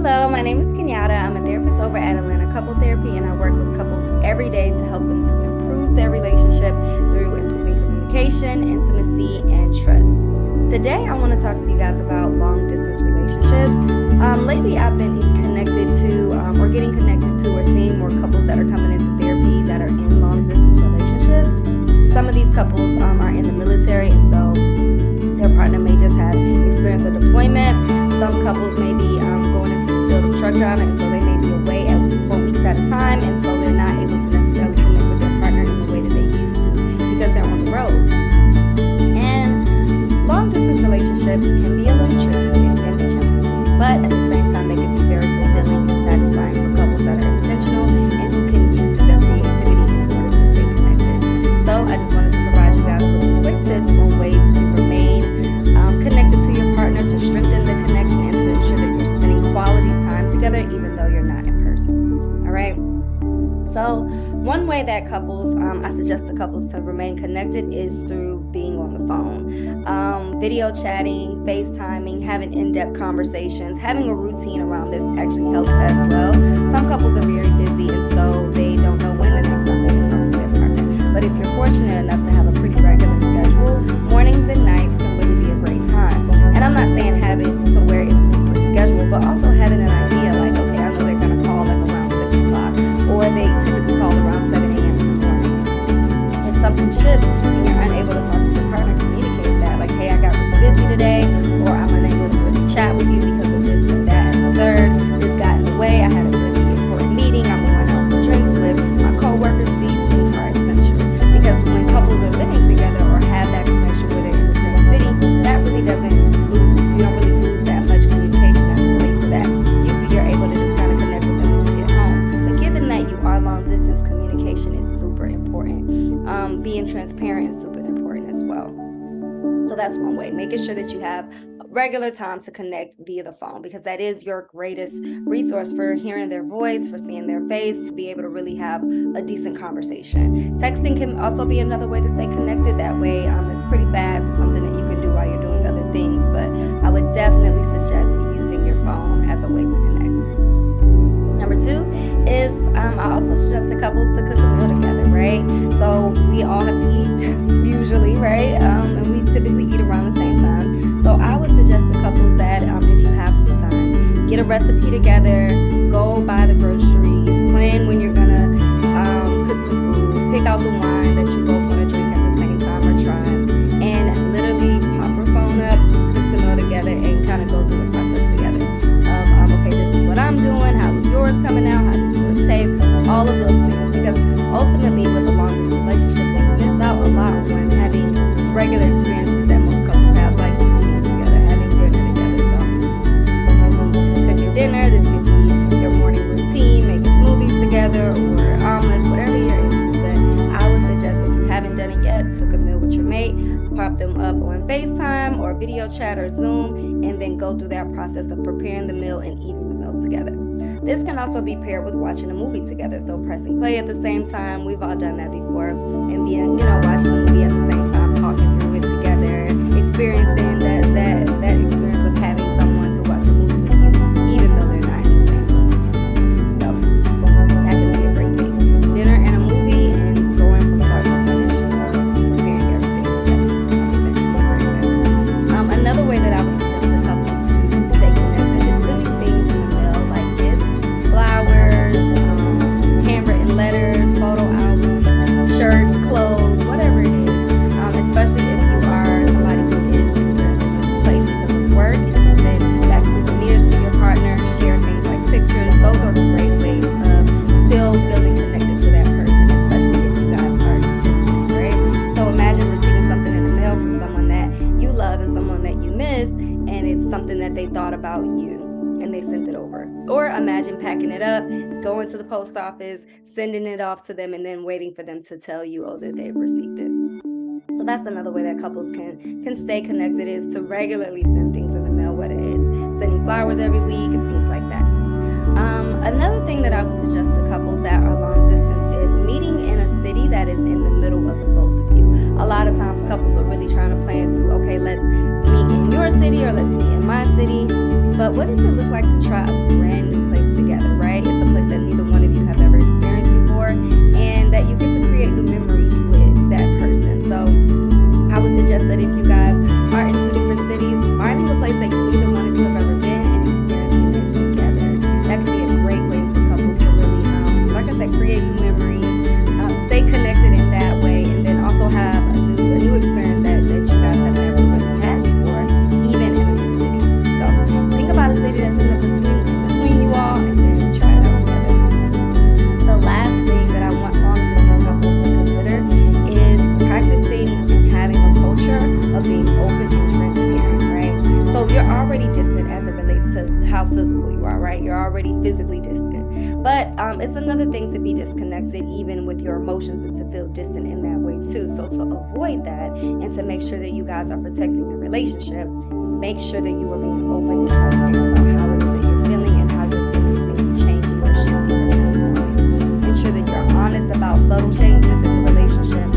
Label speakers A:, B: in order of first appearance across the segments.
A: Hello, my name is Kenyatta. I'm a therapist over at Atlanta Couple Therapy, and I work with couples every day to help them to improve their relationship through improving communication, intimacy, and trust. Today, I want to talk to you guys about long distance relationships. Lately, I've been connected to, or getting connected to, or seeing more couples that are coming into therapy that are in long distance relationships. Some of these couples are in the military, and so their partner may just have experienced a deployment. Some couples may be going into the field of truck driving, and so they may be away for weeks at a time, and so they're not able to necessarily connect with their partner in the way that they used to because they're on the road. And long distance relationships can be a little tricky and can be challenging, but at the same time, they can be very fulfilling and satisfying for couples that are intentional and who can use their creativity in order to stay connected. So I just wanted to provide you guys with some quick tips on ways to remain connected to your partner, to strengthen the connection, and to ensure that you're spending quality time together even though you're not in person. All right. So one way that couples, I suggest to couples to remain connected is through being on the phone. Video chatting, FaceTiming, having in-depth conversations, having a routine around this actually helps as well. Some couples are very busy, and so they don't know when the next time they can talk to their partner. But if you're fortunate enough to have a pretty regular schedule, mornings and nights can really be a great time. And I'm not saying have it to where it's super scheduled, but also having an idea like, okay, I know they're going to call like around 7 o'clock, or they typically call around 7 a.m. in the morning. If something shifts and you're unable to talk to your partner, communicate that. Like, hey, I got really busy today, or I'm unable to really chat with you because of this and that and the third. This got in the way. I had a really important meeting. I'm going out for drinks with my coworkers. These things are essential because when couples are living together or have that connection where they're in the same city, that really doesn't lose. You don't really lose that much communication as it relates to that. Usually you're able to just kind of connect with them when you get home. But given that you are long distance, communication is super important. Being transparent is super important as well. So that's one way, making sure that you have regular time to connect via the phone, because that is your greatest resource for hearing their voice, for seeing their face, to be able to really have a decent conversation. Texting can also be another way to stay connected. That way, it's pretty fast. It's something that you can do while you're doing other things, but I would definitely suggest using your phone as a way to connect. Number 2 is I also suggest to couples to cook a meal together, right? So we all have to eat usually, right? And we typically eat around the same time. So I would suggest to couples that if you have some time, get a recipe together, go buy the groceries, plan when you're gonna cook the food, pick out the wine that you both want to drink at the same time or try, and literally pop your phone up, cook the meal together, and kind of go through the process together. Okay, this is what I'm doing, how is yours coming out, how does yours taste, all of those things. Because ultimately with the long distance relationships, you miss out a lot when having regular experiences that most couples have, like eating together, having dinner together. So this could be cooking dinner, this could be your morning routine, making smoothies together, or omelets, whatever you're into. But I would suggest, if you haven't done it yet, cook a meal with your mate, pop them up on FaceTime or video chat or Zoom, and then go through that process of preparing the meal and eating the meal together. This can also be paired with watching a movie together. So pressing play at the same time. We've all done that before. And being, watching a movie at the same time, talking through it together, experiencing that experience of having someone to watch a movie with you, even though they're not in the same room. So that can be a great thing. Dinner and a movie, and going from start to finish, preparing everything together. I think that can be a great thing. Another way that I would suggest to couples to stay connected is sending things in the mail, like gifts, flowers, handwritten letters, photo albums, shirts, clothes, whatever it is. Especially if you are somebody who is experiencing a new place because of work, you can send back souvenirs to your partner, share things like pictures. Those are great ways of still feeling connected to that person, especially if you guys are distant, right? So imagine receiving something in the mail from someone that you love and someone that you miss, and it's something that they thought about you and they sent it over. Or imagine packing it up, going to the post office, sending it off to them, and then waiting for them to tell you, that they've received it. So that's another way that couples can stay connected, is to regularly send things in the mail, whether it's sending flowers every week and things like that. Another thing that I would suggest to couples that are long distance is meeting in a city that is in the middle of the both of you. A A lot of times couples are really trying to plan to, okay, let's meet in your city or let's meet in my city. But what does it look like to try a brand new place together, right? It's a place that neither one of you have ever experienced before, and that you get to create new memories with that person. So I would suggest that if you guys are in two different cities, finding a place that neither one of you have ever been and experiencing it together. That could be a great way for couples to really, like I said, create new memories, stay connected in that way, and then also have a new experience that you guys have never really had before, even in a new city. So think about a city that's in between you all, and then try it out together. The last thing that I want long distance couples to consider is practicing and having a culture of being open and transparent, right? So you're already distant as it relates to how physical you are, right? You're already physically distant. But it's another thing to be disconnected even with your emotions and to feel distant in that way too. So to avoid that and to make sure that you guys are protecting the relationship, make sure that you are being open and transparent about how it is that you're feeling and how your feelings may be changing or shifting at this point. Ensure that you're honest about subtle changes in the relationship,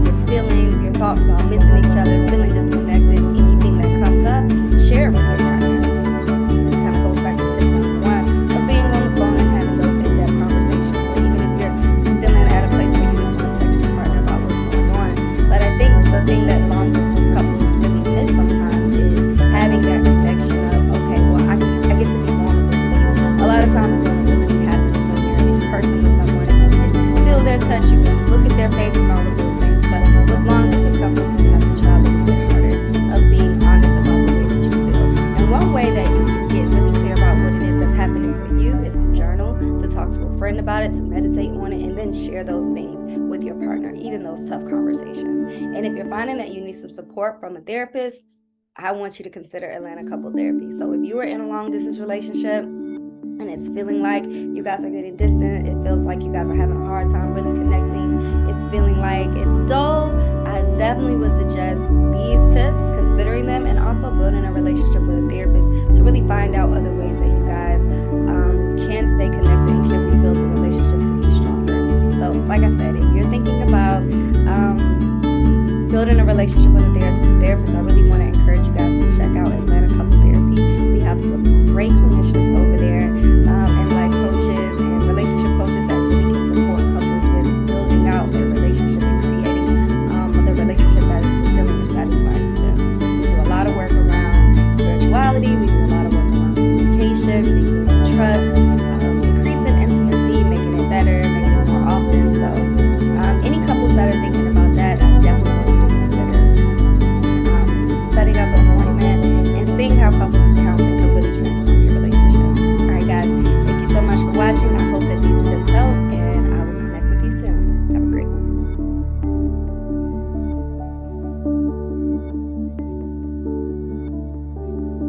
A: your feelings, your thoughts about missing each other, feeling disconnected, anything that comes up, share it with your partner. This kind of goes back to tip number one of being on the phone and having those in-depth conversations, or even if you're feeling at a place where you just want to text your partner about what's going on. But I think the thing that long distance couples really miss sometimes is having that connection of, okay, well, I get to be vulnerable with you. A lot of times vulnerability happens when you're in person with someone and you can feel their touch, you can look at their face and all of those things. But with long distance couples, you have to try a little bit harder of being honest about the way that you feel. And one way that you can get really clear about what it is that's happening for you is to journal, to talk to a friend about it, to meditate on it, and then share those things with your partner, even those tough conversations. And if you're finding that you need some support from a therapist, I want you to consider Atlanta Couple Therapy. So if you are in a long distance relationship and it's feeling like you guys are getting distant, it feels like you guys are having a hard time really connecting, it's feeling like it's dull, I definitely would suggest these tips, considering them, and also building a relationship with a therapist to really find out other ways that you guys can stay connected and can rebuild the relationship to be stronger. So like I said, if you're thinking about building a relationship with a therapist, I really want to encourage you guys to check out Atlanta Couple Therapy. We have some great clinicians over